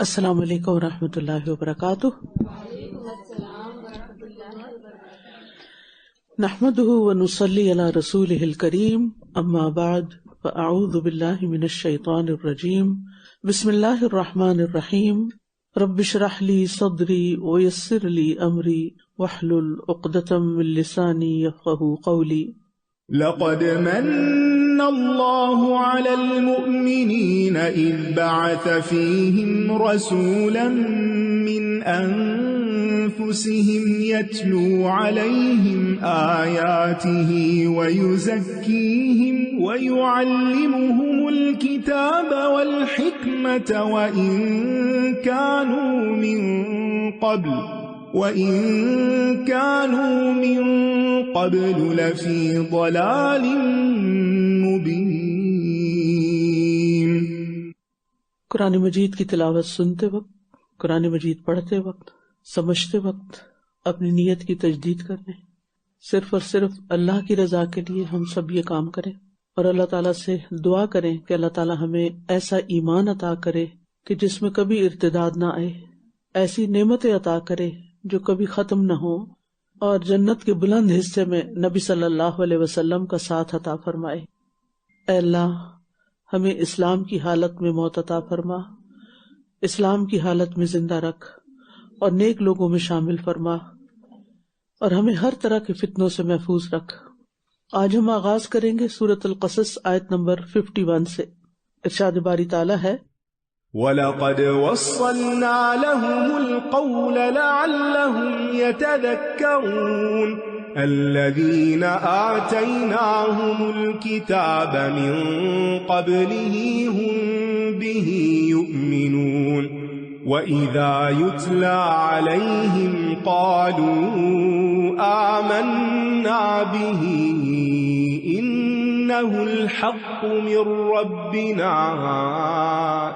السلام علیکم ورحمۃ اللہ وبرکاتہ۔ نحمده ونصلی علی رسوله الکریم، اما بعد فاعوذ باللہ من الشیطان الرجیم، بسم اللہ الرحمن الرحیم۔ رب اشرح لی صدری ویسر لی امری واحلل عقدۃ من لسانی یفقهوا قولی۔ لقد من الله على المؤمنين إذ بعث فيهم رسولا من أنفسهم يتلو عليهم آياته ويزكيهم ويعلمهم الكتاب والحكمة وإن كانوا من قبل لفي ضلال مبين۔ قرآن مجید کی تلاوت سنتے وقت، قرآن مجید پڑھتے وقت، سمجھتے وقت اپنی نیت کی تجدید کریں، صرف اور صرف اللہ کی رضا کے لیے ہم سب یہ کام کریں، اور اللہ تعالیٰ سے دعا کریں کہ اللہ تعالیٰ ہمیں ایسا ایمان عطا کرے کہ جس میں کبھی ارتداد نہ آئے، ایسی نعمتیں عطا کرے جو کبھی ختم نہ ہو، اور جنت کے بلند حصے میں نبی صلی اللہ علیہ وسلم کا ساتھ عطا فرمائے۔ اے اللہ، ہمیں اسلام کی حالت میں موت عطا فرما، اسلام کی حالت میں زندہ رکھ اور نیک لوگوں میں شامل فرما، اور ہمیں ہر طرح کے فتنوں سے محفوظ رکھ۔ آج ہم آغاز کریں گے سورۃ القصص آیت نمبر 51 سے۔ ارشاد باری تعالیٰ ہے، وَلَقَدْ وَصَّلْنَا لَهُمُ الْقَوْلَ لَعَلَّهُمْ يَتَذَكَّرُونَ الَّذِينَ آتَيْنَاهُمُ الْكِتَابَ مِنْ قَبْلِهِ هُمْ بِهِ يُؤْمِنُونَ وَإِذَا يُتْلَى عَلَيْهِمْ قَالُوا آمَنَّا بِهِ إِنَّهُ الْحَقُّ مِنْ رَبِّنَا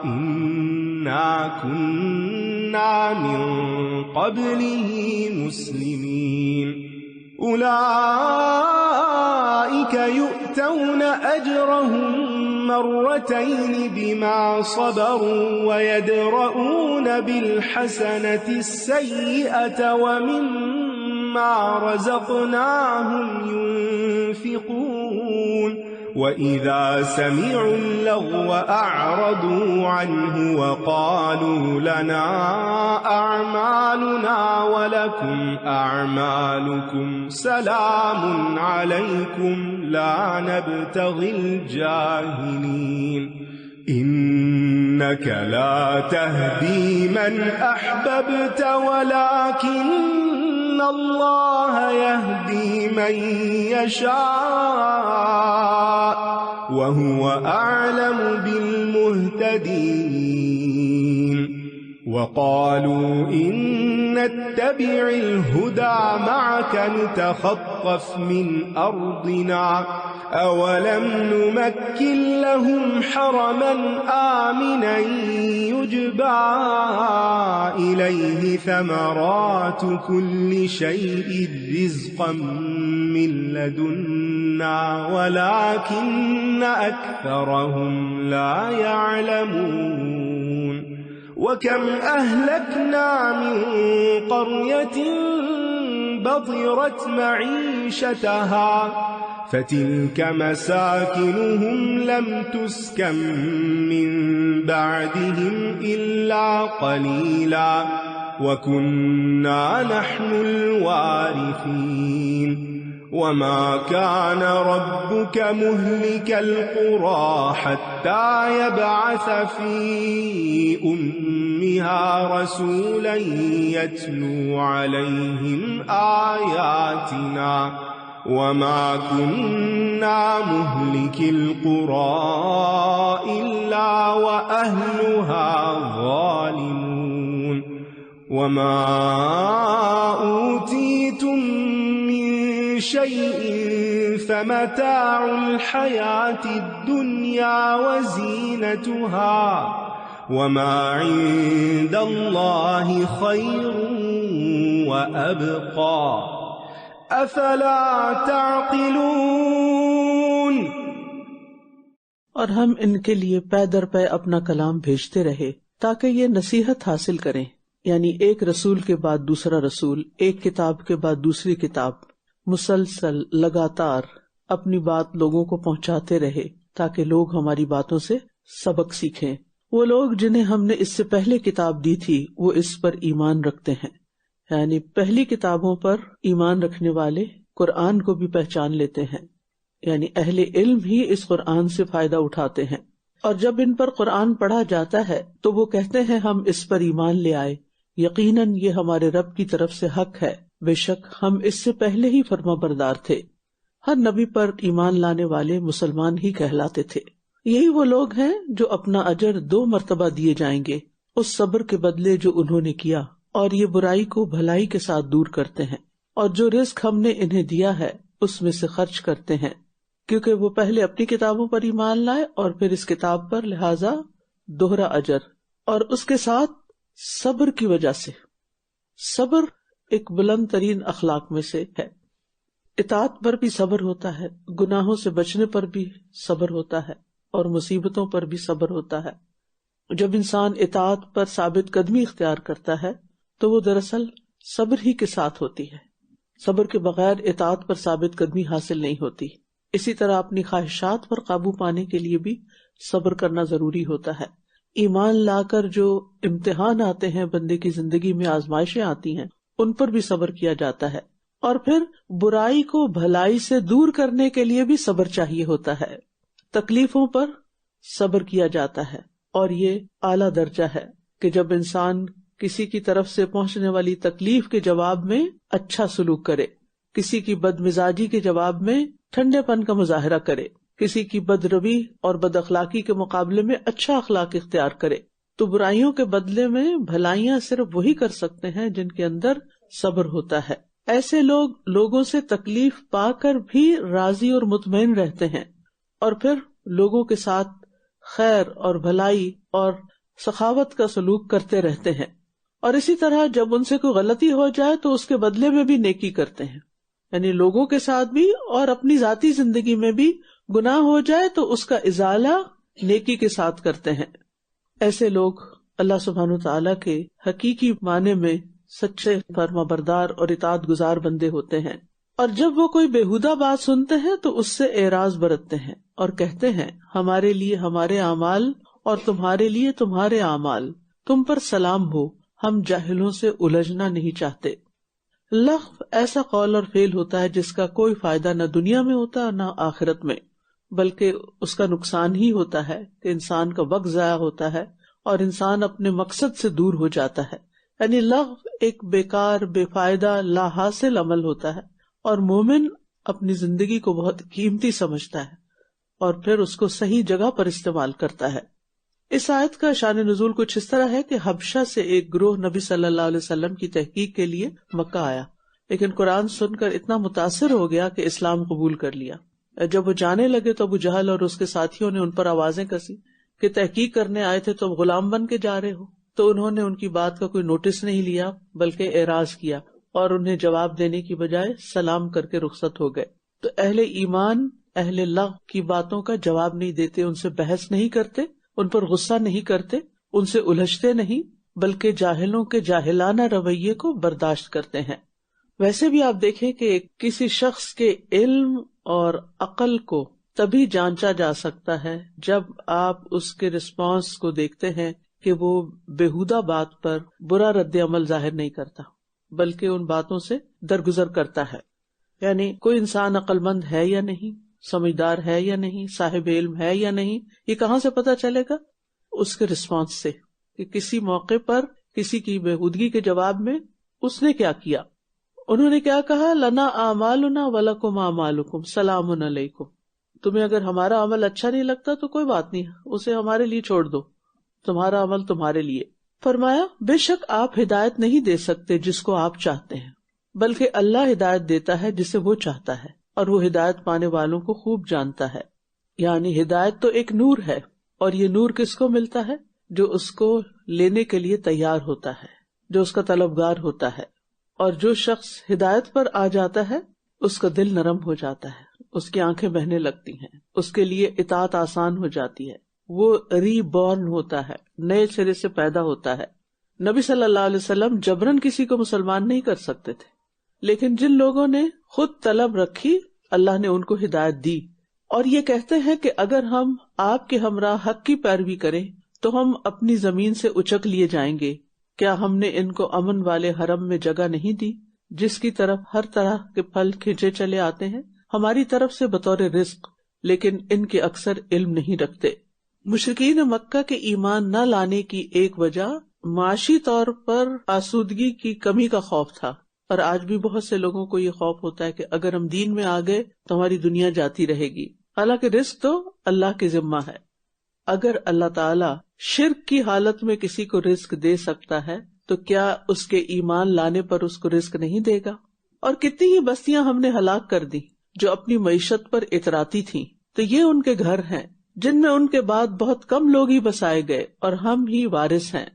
إِنَّا كُنَّا مِنْ قَبْلِهِ مُسْلِمِينَ أُولَئِكَ يُؤْتَوْنَ أَجْرَهُمْ مرتين بما صبروا ويدرؤون بالحسنة السيئة ومما رزقناهم ينفقون وإذا سمعوا اللغو أعرضوا عنه وقالوا لنا أعمالنا ولكم أعمالكم سلام عليكم لا نبتغي الجاهلين إنك لا تهدي من أحببت ولكن الله يهدي من يشاء وهو أعلم بالمهتدين وقالوا إن نتبع الهدى معك نتخطف من أرضنا أولم نمكن لهم حرما آمنا يجبى إليه ثمرات كل شيء رزقا من لدنا ولكن أكثرهم لا يعلمون وكم أهلكنا من قرية بطرت معيشتها فتلك مساكنهم لم تسكن من بعدهم إلا قليلا وكنا نحن الوارثين وما كان ربك مهلك القرى حتى يبعث في أمها رسولا يتلو عليهم آياتنا وما كنا مهلك القرى إلا وأهلها ظالمون وما أوتيتم من شيء فمتاع الحياة الدنيا وزينتها وما عند الله خير وأبقى افلا تعقلون۔ اور ہم ان کے لیے پے در پے اپنا کلام بھیجتے رہے تاکہ یہ نصیحت حاصل کریں، یعنی ایک رسول کے بعد دوسرا رسول، ایک کتاب کے بعد دوسری کتاب، مسلسل لگاتار اپنی بات لوگوں کو پہنچاتے رہے تاکہ لوگ ہماری باتوں سے سبق سیکھیں۔ وہ لوگ جنہیں ہم نے اس سے پہلے کتاب دی تھی وہ اس پر ایمان رکھتے ہیں، یعنی پہلی کتابوں پر ایمان رکھنے والے قرآن کو بھی پہچان لیتے ہیں، یعنی اہل علم ہی اس قرآن سے فائدہ اٹھاتے ہیں، اور جب ان پر قرآن پڑھا جاتا ہے تو وہ کہتے ہیں ہم اس پر ایمان لے آئے، یقیناً یہ ہمارے رب کی طرف سے حق ہے، بے شک ہم اس سے پہلے ہی فرما بردار تھے۔ ہر نبی پر ایمان لانے والے مسلمان ہی کہلاتے تھے۔ یہی وہ لوگ ہیں جو اپنا اجر 2 مرتبہ دیے جائیں گے اس صبر کے بدلے جو انہوں نے کیا، اور یہ برائی کو بھلائی کے ساتھ دور کرتے ہیں، اور جو رزق ہم نے انہیں دیا ہے اس میں سے خرچ کرتے ہیں، کیونکہ وہ پہلے اپنی کتابوں پر ایمان لائے اور پھر اس کتاب پر، لہذا دوہرا اجر، اور اس کے ساتھ صبر کی وجہ سے۔ صبر ایک بلند ترین اخلاق میں سے ہے، اطاعت پر بھی صبر ہوتا ہے، گناہوں سے بچنے پر بھی صبر ہوتا ہے، اور مصیبتوں پر بھی صبر ہوتا ہے۔ جب انسان اطاعت پر ثابت قدمی اختیار کرتا ہے تو وہ دراصل صبر ہی کے ساتھ ہوتی ہے، صبر کے بغیر اطاعت پر ثابت قدمی حاصل نہیں ہوتی۔ اسی طرح اپنی خواہشات پر قابو پانے کے لیے بھی صبر کرنا ضروری ہوتا ہے۔ ایمان لا کر جو امتحان آتے ہیں، بندے کی زندگی میں آزمائشیں آتی ہیں، ان پر بھی صبر کیا جاتا ہے، اور پھر برائی کو بھلائی سے دور کرنے کے لیے بھی صبر چاہیے ہوتا ہے۔ تکلیفوں پر صبر کیا جاتا ہے، اور یہ اعلیٰ درجہ ہے کہ جب انسان کسی کی طرف سے پہنچنے والی تکلیف کے جواب میں اچھا سلوک کرے، کسی کی بدمزاجی کے جواب میں ٹھنڈے پن کا مظاہرہ کرے، کسی کی بدروی اور بد اخلاقی کے مقابلے میں اچھا اخلاق اختیار کرے، تو برائیوں کے بدلے میں بھلائیاں صرف وہی کر سکتے ہیں جن کے اندر صبر ہوتا ہے۔ ایسے لوگ لوگوں سے تکلیف پا کر بھی راضی اور مطمئن رہتے ہیں، اور پھر لوگوں کے ساتھ خیر اور بھلائی اور سخاوت کا سلوک کرتے رہتے ہیں، اور اسی طرح جب ان سے کوئی غلطی ہو جائے تو اس کے بدلے میں بھی نیکی کرتے ہیں، یعنی لوگوں کے ساتھ بھی اور اپنی ذاتی زندگی میں بھی گناہ ہو جائے تو اس کا ازالہ نیکی کے ساتھ کرتے ہیں۔ ایسے لوگ اللہ سبحانہ وتعالیٰ کے حقیقی معنی میں سچے فرما بردار اور اطاعت گزار بندے ہوتے ہیں، اور جب وہ کوئی بےہودہ بات سنتے ہیں تو اس سے اعراض برتتے ہیں اور کہتے ہیں ہمارے لیے ہمارے اعمال اور تمہارے لیے تمہارے اعمال، تم پر سلام ہو، ہم جاہلوں سے الجھنا نہیں چاہتے۔ لغو ایسا قول اور فعل ہوتا ہے جس کا کوئی فائدہ نہ دنیا میں ہوتا اور نہ آخرت میں، بلکہ اس کا نقصان ہی ہوتا ہے کہ انسان کا وقت ضائع ہوتا ہے اور انسان اپنے مقصد سے دور ہو جاتا ہے۔ یعنی لغو ایک بیکار، بے فائدہ، لا حاصل عمل ہوتا ہے، اور مومن اپنی زندگی کو بہت قیمتی سمجھتا ہے اور پھر اس کو صحیح جگہ پر استعمال کرتا ہے۔ اس آیت کا شان نزول کچھ اس طرح ہے کہ حبشہ سے ایک گروہ نبی صلی اللہ علیہ وسلم کی تحقیق کے لیے مکہ آیا، لیکن قرآن سن کر اتنا متاثر ہو گیا کہ اسلام قبول کر لیا۔ جب وہ جانے لگے تو ابو جہل اور اس کے ساتھیوں نے ان پر آوازیں کسی کہ تحقیق کرنے آئے تھے تو غلام بن کے جا رہے ہو، تو انہوں نے ان کی بات کا کوئی نوٹس نہیں لیا بلکہ اعراض کیا اور انہیں جواب دینے کی بجائے سلام کر کے رخصت ہو گئے۔ تو اہل ایمان اہل لغو کی باتوں کا جواب نہیں دیتے، ان سے بحث نہیں کرتے، ان پر غصہ نہیں کرتے، ان سے الجھتے نہیں، بلکہ جاہلوں کے جاہلانہ رویے کو برداشت کرتے ہیں۔ ویسے بھی آپ دیکھیں کہ کسی شخص کے علم اور عقل کو تبھی جانچا جا سکتا ہے جب آپ اس کے رسپانس کو دیکھتے ہیں کہ وہ بےہودہ بات پر برا رد عمل ظاہر نہیں کرتا بلکہ ان باتوں سے درگزر کرتا ہے۔ یعنی کوئی انسان عقل مند ہے یا نہیں، سمجھدار ہے یا نہیں، صاحب علم ہے یا نہیں، یہ کہاں سے پتہ چلے گا؟ اس کے رسپانس سے، کہ کسی موقع پر کسی کی بےہودگی کے جواب میں اس نے کیا کیا۔ انہوں نے کیا کہا؟ لنا اعمالنا ولکم اعمالکم سلام علیکم، تمہیں اگر ہمارا عمل اچھا نہیں لگتا تو کوئی بات نہیں، اسے ہمارے لیے چھوڑ دو، تمہارا عمل تمہارے لیے۔ فرمایا بے شک آپ ہدایت نہیں دے سکتے جس کو آپ چاہتے ہیں، بلکہ اللہ ہدایت دیتا ہے جسے وہ چاہتا ہے، اور وہ ہدایت پانے والوں کو خوب جانتا ہے۔ یعنی ہدایت تو ایک نور ہے، اور یہ نور کس کو ملتا ہے؟ جو اس کو لینے کے لیے تیار ہوتا ہے، جو اس کا طلبگار ہوتا ہے۔ اور جو شخص ہدایت پر آ جاتا ہے اس کا دل نرم ہو جاتا ہے، اس کی آنکھیں بہنے لگتی ہیں، اس کے لیے اطاعت آسان ہو جاتی ہے، وہ ری بورن ہوتا ہے، نئے سرے سے پیدا ہوتا ہے. نبی صلی اللہ علیہ وسلم جبرن کسی کو مسلمان نہیں کر سکتے تھے، لیکن جن لوگوں نے خود طلب رکھی اللہ نے ان کو ہدایت دی، اور یہ کہتے ہیں کہ اگر ہم آپ کے ہمراہ حق کی پیروی کریں تو ہم اپنی زمین سے اچک لیے جائیں گے. کیا ہم نے ان کو امن والے حرم میں جگہ نہیں دی جس کی طرف ہر طرح کے پھل کھینچے چلے آتے ہیں ہماری طرف سے بطور رزق، لیکن ان کے اکثر علم نہیں رکھتے. مشرکین مکہ کے ایمان نہ لانے کی ایک وجہ معاشی طور پر آسودگی کی کمی کا خوف تھا، اور آج بھی بہت سے لوگوں کو یہ خوف ہوتا ہے کہ اگر ہم دین میں آ گئے تو ہماری دنیا جاتی رہے گی، حالانکہ رزق تو اللہ کے ذمہ ہے. اگر اللہ تعالی شرک کی حالت میں کسی کو رزق دے سکتا ہے تو کیا اس کے ایمان لانے پر اس کو رزق نہیں دے گا؟ اور کتنی ہی بستیاں ہم نے ہلاک کر دی جو اپنی معیشت پر اتراتی تھیں، تو یہ ان کے گھر ہیں جن میں ان کے بعد بہت کم لوگ ہی بسائے گئے اور ہم ہی وارث ہیں.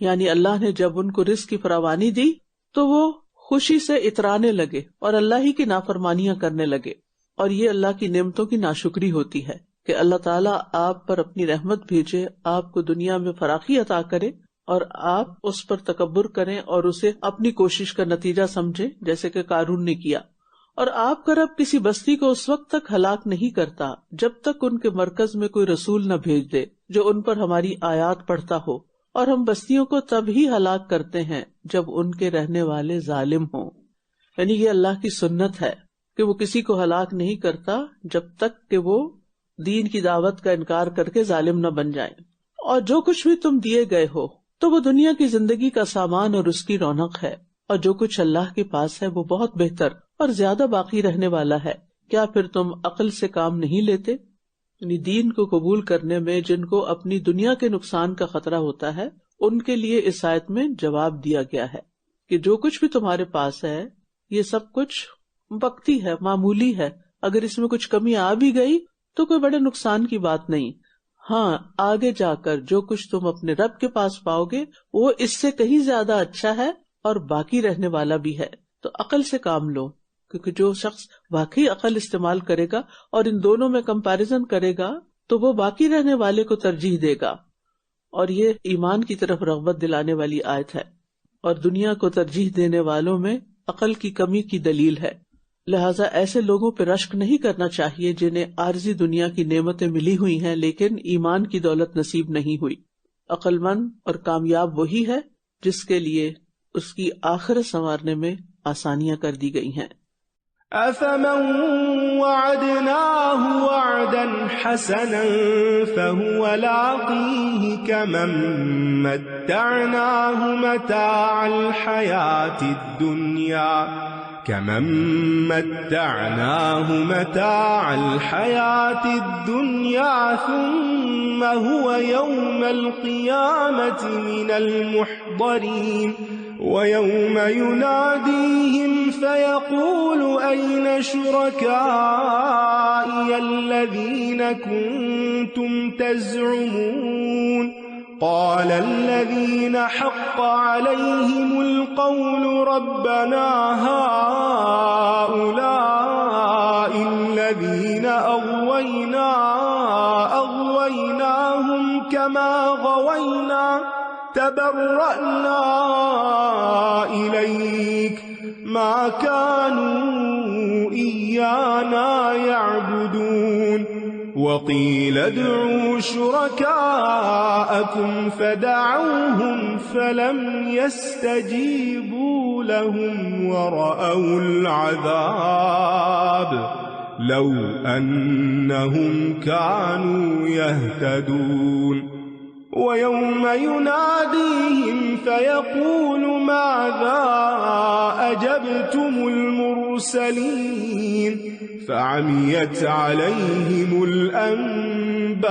یعنی اللہ نے جب ان کو رزق کی فراوانی دی تو وہ خوشی سے اترانے لگے اور اللہ ہی کی نافرمانیاں کرنے لگے. اور یہ اللہ کی نعمتوں کی ناشکری ہوتی ہے کہ اللہ تعالیٰ آپ پر اپنی رحمت بھیجے، آپ کو دنیا میں فراخی عطا کرے اور آپ اس پر تکبر کریں اور اسے اپنی کوشش کا نتیجہ سمجھیں، جیسے کہ قارون نے کیا. اور آپ کا رب کسی بستی کو اس وقت تک ہلاک نہیں کرتا جب تک ان کے مرکز میں کوئی رسول نہ بھیج دے جو ان پر ہماری آیات پڑھتا ہو، اور ہم بستیوں کو تب ہی ہلاک کرتے ہیں جب ان کے رہنے والے ظالم ہوں. یعنی یہ اللہ کی سنت ہے کہ وہ کسی کو ہلاک نہیں کرتا جب تک کہ وہ دین کی دعوت کا انکار کر کے ظالم نہ بن جائیں. اور جو کچھ بھی تم دیے گئے ہو تو وہ دنیا کی زندگی کا سامان اور اس کی رونق ہے، اور جو کچھ اللہ کے پاس ہے وہ بہت بہتر اور زیادہ باقی رہنے والا ہے. کیا پھر تم عقل سے کام نہیں لیتے؟ یعنی دین کو قبول کرنے میں جن کو اپنی دنیا کے نقصان کا خطرہ ہوتا ہے ان کے لیے اس آیت میں جواب دیا گیا ہے کہ جو کچھ بھی تمہارے پاس ہے یہ سب کچھ وقتی ہے، معمولی ہے. اگر اس میں کچھ کمی آ بھی گئی تو کوئی بڑے نقصان کی بات نہیں. ہاں، آگے جا کر جو کچھ تم اپنے رب کے پاس پاؤ گے وہ اس سے کہیں زیادہ اچھا ہے اور باقی رہنے والا بھی ہے. تو عقل سے کام لو، کیونکہ جو شخص واقعی عقل استعمال کرے گا اور ان دونوں میں کمپیریزن کرے گا تو وہ باقی رہنے والے کو ترجیح دے گا. اور یہ ایمان کی طرف رغبت دلانے والی آیت ہے، اور دنیا کو ترجیح دینے والوں میں عقل کی کمی کی دلیل ہے. لہٰذا ایسے لوگوں پہ رشک نہیں کرنا چاہیے جنہیں عارضی دنیا کی نعمتیں ملی ہوئی ہیں لیکن ایمان کی دولت نصیب نہیں ہوئی. عقل مند اور کامیاب وہی ہے جس کے لیے اس کی آخرت سنوارنے میں آسانیاں کر دی گئی ہیں. أَفَمَن وَعَدْنَاهُ وَعْدًا حَسَنًا فَهُوَ لَاقِيهِ كَمَن مَّتَّعْنَاهُ مَتَاعَ الْحَيَاةِ الدُّنْيَا ثُمَّ هُوَ يَوْمَ الْقِيَامَةِ مِنَ الْمُحْضَرِينَ. وَيَوْمَ يُنَادِيهِمْ فَيَقُولُ أَيْنَ شُرَكَائِيَ الَّذِينَ كُنتُمْ تَزْعُمُونَ قَالَ الَّذِينَ حَقَّ عَلَيْهِمُ الْقَوْلُ رَبَّنَا هَؤُلَاءِ الَّذِينَ أَغْوَيْنَاهُمْ كَمَا غَوَيْنَا تبرأنا إليك ما كانوا إيانا يعبدون. وقيل ادعوا شركاءكم فدعوهم فلم يستجيبوا لهم ورأوا العذاب لو أنهم كانوا يهتدون. وَيَوْمَ يُنَادِيهِمْ فَيَقُولُ مَاذَا أَجَبْتُمُ الْمُرْسَلِينَ فَعَمِيَتْ عَلَيْهِمُ الْأَنبَاءُ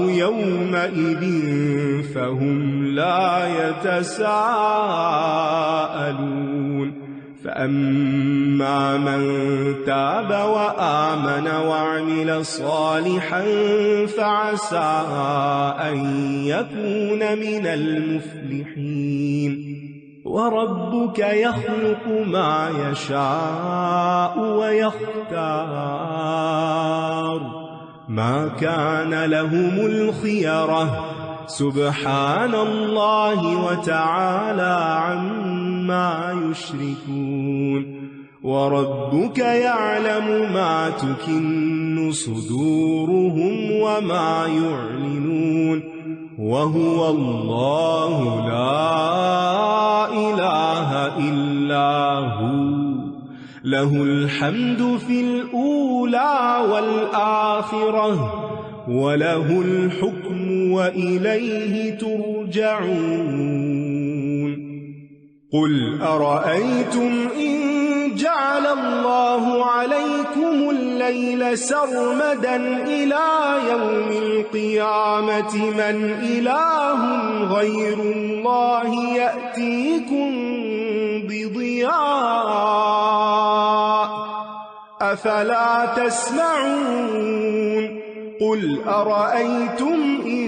يَوْمَئِذٍ فَهُمْ لَا يَتَسَاءَلُونَ. فَأَمَّا مَن تَابَ وَآمَنَ وَعَمِلَ صَالِحًا فَعَسَىٰ أَن يَكُونَ مِنَ الْمُفْلِحِينَ. وَرَبُّكَ يَخْلُقُ مَا يَشَاءُ وَيَخْتَارُ ما كان لهم الخيرة سبحان الله وتعالى عما يشركون وربك يعلم ما تكن صدورهم وما يعلنون وهو الله لا إله إلا هو له الحمد في الأولى والآخرة وله الحكم وإليه ترجعون قل أرأيتم إن جعل الله عليكم الليل سرمدا إلى يوم القيامة من إله غير الله يأتيكم بضياء أفلا تسمعون قل أرأيتم إن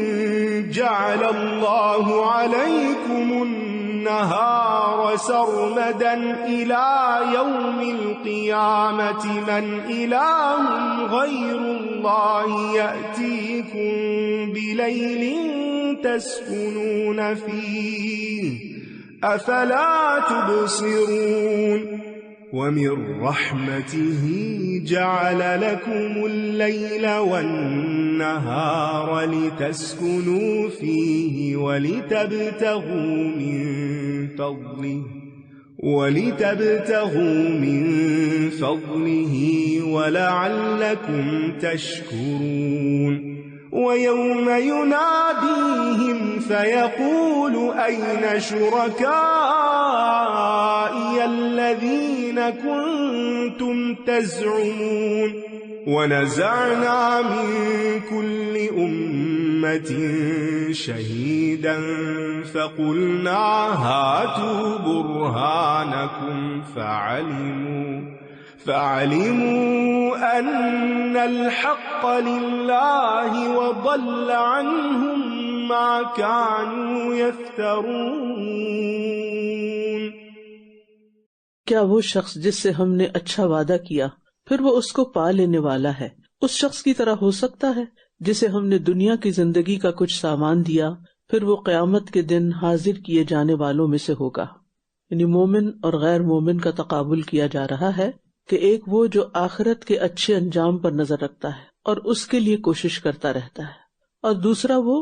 جعل الله عليكم النهار سرمدا إلى يوم القيامة من إله غير الله يأتيكم بليل تسكنون فيه أفلا تبصرون ومن رحمته جعل لكم الليل والنهار لتسكنوا فيه ولتبتغوا من فضله ولعلكم تشكرون ويوم يناديهم فيقول أين شركائي الذين كنتم تزعمون ونزعنا من كل أمة شهيدا فقلنا هاتوا برهانكم فعلموا أن الحق لله وضل عنهم ما كانوا يفترون. کیا وہ شخص جس سے ہم نے اچھا وعدہ کیا پھر وہ اس کو پا لینے والا ہے اس شخص کی طرح ہو سکتا ہے جسے ہم نے دنیا کی زندگی کا کچھ سامان دیا پھر وہ قیامت کے دن حاضر کیے جانے والوں میں سے ہوگا؟ یعنی مومن اور غیر مومن کا تقابل کیا جا رہا ہے کہ ایک وہ جو آخرت کے اچھے انجام پر نظر رکھتا ہے اور اس کے لیے کوشش کرتا رہتا ہے، اور دوسرا وہ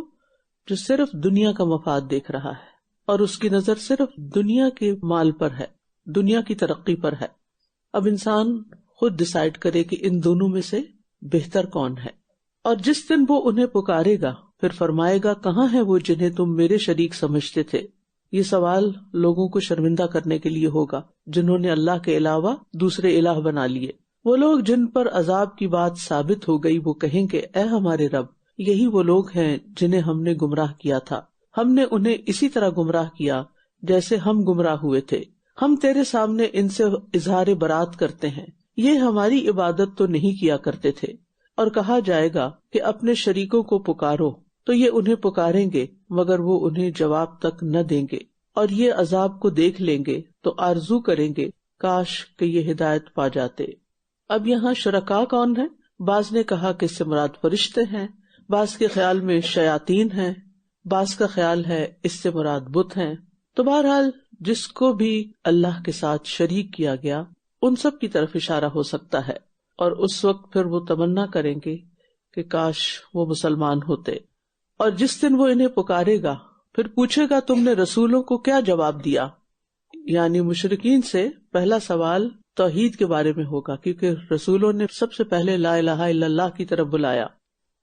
جو صرف دنیا کا مفاد دیکھ رہا ہے اور اس کی نظر صرف دنیا کے مال پر ہے، دنیا کی ترقی پر ہے. اب انسان خود ڈیسائیڈ کرے کہ ان دونوں میں سے بہتر کون ہے. اور جس دن وہ انہیں پکارے گا پھر فرمائے گا کہاں ہے وہ جنہیں تم میرے شریک سمجھتے تھے. یہ سوال لوگوں کو شرمندہ کرنے کے لیے ہوگا جنہوں نے اللہ کے علاوہ دوسرے الہ بنا لیے. وہ لوگ جن پر عذاب کی بات ثابت ہو گئی وہ کہیں گے اے ہمارے رب، یہی وہ لوگ ہیں جنہیں ہم نے گمراہ کیا تھا. ہم نے انہیں اسی طرح گمراہ کیا جیسے ہم گمراہ ہوئے تھے. ہم تیرے سامنے ان سے اظہار برات کرتے ہیں، یہ ہماری عبادت تو نہیں کیا کرتے تھے. اور کہا جائے گا کہ اپنے شریکوں کو پکارو تو یہ انہیں پکاریں گے مگر وہ انہیں جواب تک نہ دیں گے، اور یہ عذاب کو دیکھ لیں گے تو آرزو کریں گے کاش کہ یہ ہدایت پا جاتے. اب یہاں شرکا کون ہے؟ بعض نے کہا کہ اس سے مراد فرشتے ہیں، بعض کے خیال میں شیاطین ہیں، بعض کا خیال ہے اس سے مراد بت ہیں. تو بہرحال جس کو بھی اللہ کے ساتھ شریک کیا گیا ان سب کی طرف اشارہ ہو سکتا ہے، اور اس وقت پھر وہ تمنا کریں گے کہ کاش وہ مسلمان ہوتے. اور جس دن وہ انہیں پکارے گا پھر پوچھے گا تم نے رسولوں کو کیا جواب دیا. یعنی مشرکین سے پہلا سوال توحید کے بارے میں ہوگا کیونکہ رسولوں نے سب سے پہلے لا الہ الا اللہ کی طرف بلایا.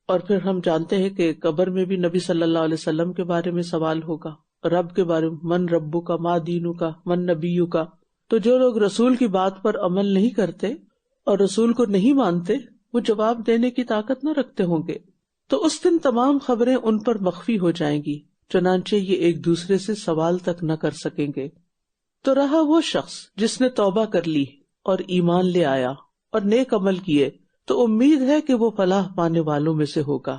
اور پھر ہم جانتے ہیں کہ قبر میں بھی نبی صلی اللہ علیہ وسلم کے بارے میں سوال ہوگا، رب کے بارے میں، من ربو کا، ما دینو کا، من نبیو کا. تو جو لوگ رسول کی بات پر عمل نہیں کرتے اور رسول کو نہیں مانتے وہ جواب دینے کی طاقت نہ رکھتے ہوں گے. تو اس دن تمام خبریں ان پر مخفی ہو جائیں گی، چنانچہ یہ ایک دوسرے سے سوال تک نہ کر سکیں گے. تو رہا وہ شخص جس نے توبہ کر لی اور ایمان لے آیا اور نیک عمل کیے تو امید ہے کہ وہ فلاح پانے والوں میں سے ہوگا.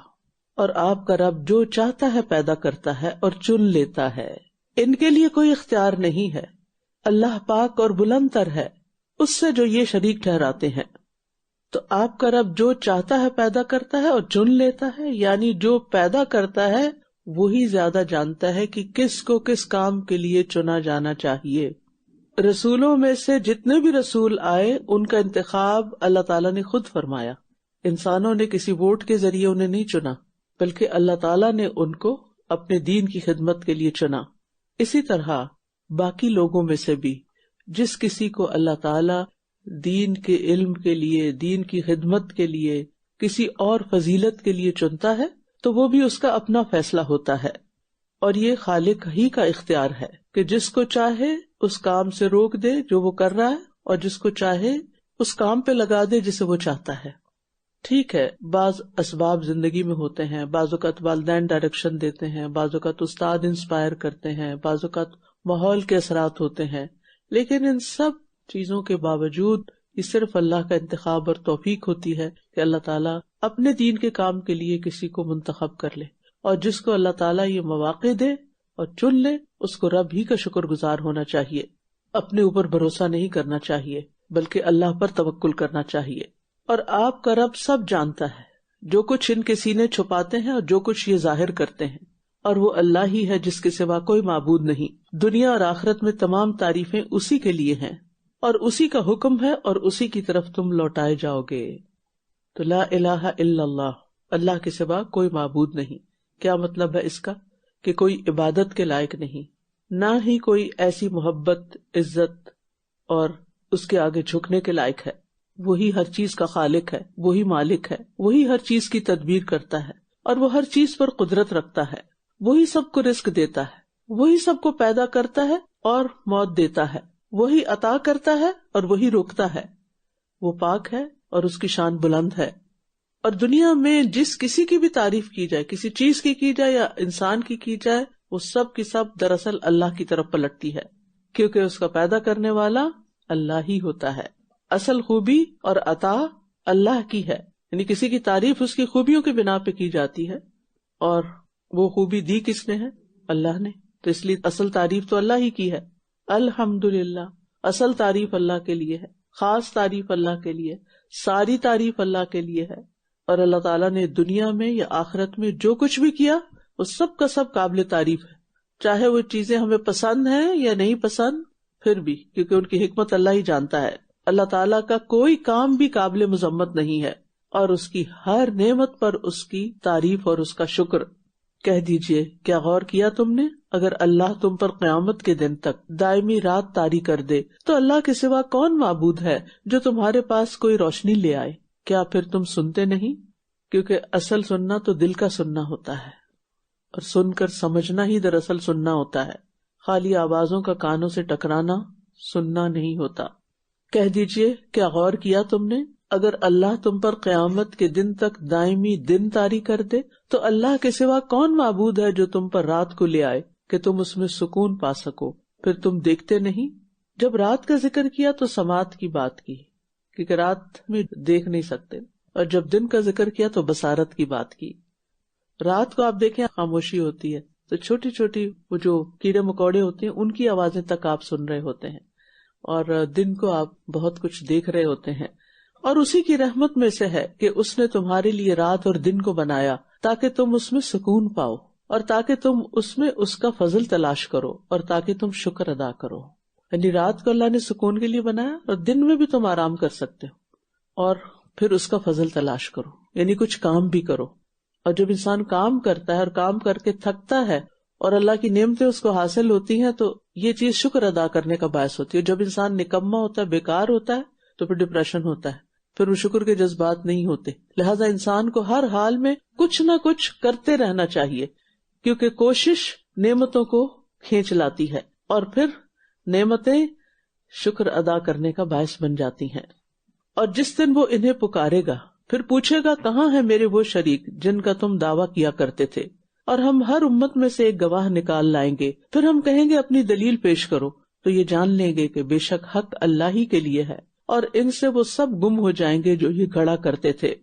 اور آپ کا رب جو چاہتا ہے پیدا کرتا ہے اور چن لیتا ہے، ان کے لیے کوئی اختیار نہیں ہے. اللہ پاک اور بلند تر ہے اس سے جو یہ شریک ٹھہراتے ہیں. تو آپ کا رب جو چاہتا ہے پیدا کرتا ہے اور چن لیتا ہے، یعنی جو پیدا کرتا ہے وہی زیادہ جانتا ہے کہ کس کو کس کام کے لیے چنا جانا چاہیے۔ رسولوں میں سے جتنے بھی رسول آئے ان کا انتخاب اللہ تعالیٰ نے خود فرمایا، انسانوں نے کسی ووٹ کے ذریعے انہیں نہیں چنا، بلکہ اللہ تعالیٰ نے ان کو اپنے دین کی خدمت کے لیے چنا۔ اسی طرح باقی لوگوں میں سے بھی جس کسی کو اللہ تعالیٰ دین کے علم کے لیے، دین کی خدمت کے لیے، کسی اور فضیلت کے لیے چنتا ہے تو وہ بھی اس کا اپنا فیصلہ ہوتا ہے، اور یہ خالق ہی کا اختیار ہے کہ جس کو چاہے اس کام سے روک دے جو وہ کر رہا ہے، اور جس کو چاہے اس کام پہ لگا دے جسے وہ چاہتا ہے۔ ٹھیک ہے، بعض اسباب زندگی میں ہوتے ہیں، بعض اوقات والدین ڈائریکشن دیتے ہیں، بعض اوقات استاد انسپائر کرتے ہیں، بعض اوقات ماحول کے اثرات ہوتے ہیں، لیکن ان سب چیزوں کے باوجود یہ صرف اللہ کا انتخاب اور توفیق ہوتی ہے کہ اللہ تعالیٰ اپنے دین کے کام کے لیے کسی کو منتخب کر لے، اور جس کو اللہ تعالیٰ یہ مواقع دے اور چن لے اس کو رب ہی کا شکر گزار ہونا چاہیے، اپنے اوپر بھروسہ نہیں کرنا چاہیے بلکہ اللہ پر توکل کرنا چاہیے۔ اور آپ کا رب سب جانتا ہے، جو کچھ ان کے سینے چھپاتے ہیں اور جو کچھ یہ ظاہر کرتے ہیں، اور وہ اللہ ہی ہے جس کے سوا کوئی معبود نہیں۔ دنیا اور آخرت میں تمام تعریفیں اسی کے لیے ہیں، اور اسی کا حکم ہے اور اسی کی طرف تم لوٹائے جاؤ گے۔ تو لا الہ الا اللہ، اللہ کے سوا کوئی معبود نہیں۔ کیا مطلب ہے اس کا؟ کہ کوئی عبادت کے لائق نہیں، نہ ہی کوئی ایسی محبت، عزت اور اس کے آگے جھکنے کے لائق ہے۔ وہی ہر چیز کا خالق ہے، وہی مالک ہے، وہی ہر چیز کی تدبیر کرتا ہے، اور وہ ہر چیز پر قدرت رکھتا ہے، وہی سب کو رزق دیتا ہے، وہی سب کو پیدا کرتا ہے اور موت دیتا ہے، وہی عطا کرتا ہے اور وہی روکتا ہے۔ وہ پاک ہے اور اس کی شان بلند ہے۔ اور دنیا میں جس کسی کی بھی تعریف کی جائے، کسی چیز کی جائے یا انسان کی جائے، وہ سب کی سب دراصل اللہ کی طرف پلٹتی ہے، کیونکہ اس کا پیدا کرنے والا اللہ ہی ہوتا ہے۔ اصل خوبی اور عطا اللہ کی ہے، یعنی کسی کی تعریف اس کی خوبیوں کی بنا پہ کی جاتی ہے، اور وہ خوبی دی کس نے ہے؟ اللہ نے۔ تو اس لیے اصل تعریف تو اللہ ہی کی ہے۔ الحمدللہ، اصل تعریف اللہ کے لیے ہے، خاص تعریف اللہ کے لیے، ساری تعریف اللہ کے لیے ہے۔ اور اللہ تعالیٰ نے دنیا میں یا آخرت میں جو کچھ بھی کیا وہ سب کا سب قابل تعریف ہے، چاہے وہ چیزیں ہمیں پسند ہیں یا نہیں پسند، پھر بھی، کیونکہ ان کی حکمت اللہ ہی جانتا ہے۔ اللہ تعالیٰ کا کوئی کام بھی قابل مذمت نہیں ہے، اور اس کی ہر نعمت پر اس کی تعریف اور اس کا شکر۔ کہہ دیجئے، کیا غور کیا تم نے؟ اگر اللہ تم پر قیامت کے دن تک دائمی رات طاری کر دے تو اللہ کے سوا کون معبود ہے جو تمہارے پاس کوئی روشنی لے آئے؟ کیا پھر تم سنتے نہیں؟ کیونکہ اصل سننا تو دل کا سننا ہوتا ہے، اور سن کر سمجھنا ہی دراصل سننا ہوتا ہے۔ خالی آوازوں کا کانوں سے ٹکرانا سننا نہیں ہوتا۔ کہہ دیجئے، کیا غور کیا تم نے؟ اگر اللہ تم پر قیامت کے دن تک دائمی دن طاری کر دے تو اللہ کے سوا کون معبود ہے جو تم پر رات کو لے آئے کہ تم اس میں سکون پا سکو؟ پھر تم دیکھتے نہیں؟ جب رات کا ذکر کیا تو سماعت کی بات کی، کیونکہ رات میں دیکھ نہیں سکتے، اور جب دن کا ذکر کیا تو بصارت کی بات کی۔ رات کو آپ دیکھیں خاموشی ہوتی ہے تو چھوٹی چھوٹی وہ جو کیڑے مکوڑے ہوتے ہیں ان کی آوازیں تک آپ سن رہے ہوتے ہیں، اور دن کو آپ بہت کچھ دیکھ رہے ہوتے ہیں۔ اور اسی کی رحمت میں سے ہے کہ اس نے تمہارے لیے رات اور دن کو بنایا تاکہ تم اس میں سکون پاؤ، اور تاکہ تم اس میں اس کا فضل تلاش کرو، اور تاکہ تم شکر ادا کرو۔ یعنی رات کو اللہ نے سکون کے لیے بنایا، اور دن میں بھی تم آرام کر سکتے ہو، اور پھر اس کا فضل تلاش کرو، یعنی کچھ کام بھی کرو۔ اور جب انسان کام کرتا ہے اور کام کر کے تھکتا ہے اور اللہ کی نعمتیں اس کو حاصل ہوتی ہیں تو یہ چیز شکر ادا کرنے کا باعث ہوتی ہے۔ جب انسان نکما ہوتا ہے، بیکار ہوتا ہے، تو پھر ڈپریشن ہوتا ہے، پھر وہ شکر کے جذبات نہیں ہوتے۔ لہٰذا انسان کو ہر حال میں کچھ نہ کچھ کرتے رہنا چاہیے، کیونکہ کوشش نعمتوں کو کھینچ لاتی ہے، اور پھر نعمتیں شکر ادا کرنے کا باعث بن جاتی ہیں۔ اور جس دن وہ انہیں پکارے گا پھر پوچھے گا، کہاں ہیں میرے وہ شریک جن کا تم دعویٰ کیا کرتے تھے؟ اور ہم ہر امت میں سے ایک گواہ نکال لائیں گے، پھر ہم کہیں گے اپنی دلیل پیش کرو، تو یہ جان لیں گے کہ بے شک حق اللہ ہی کے لیے ہے، اور ان سے وہ سب گم ہو جائیں گے جو یہ گھڑا کرتے تھے۔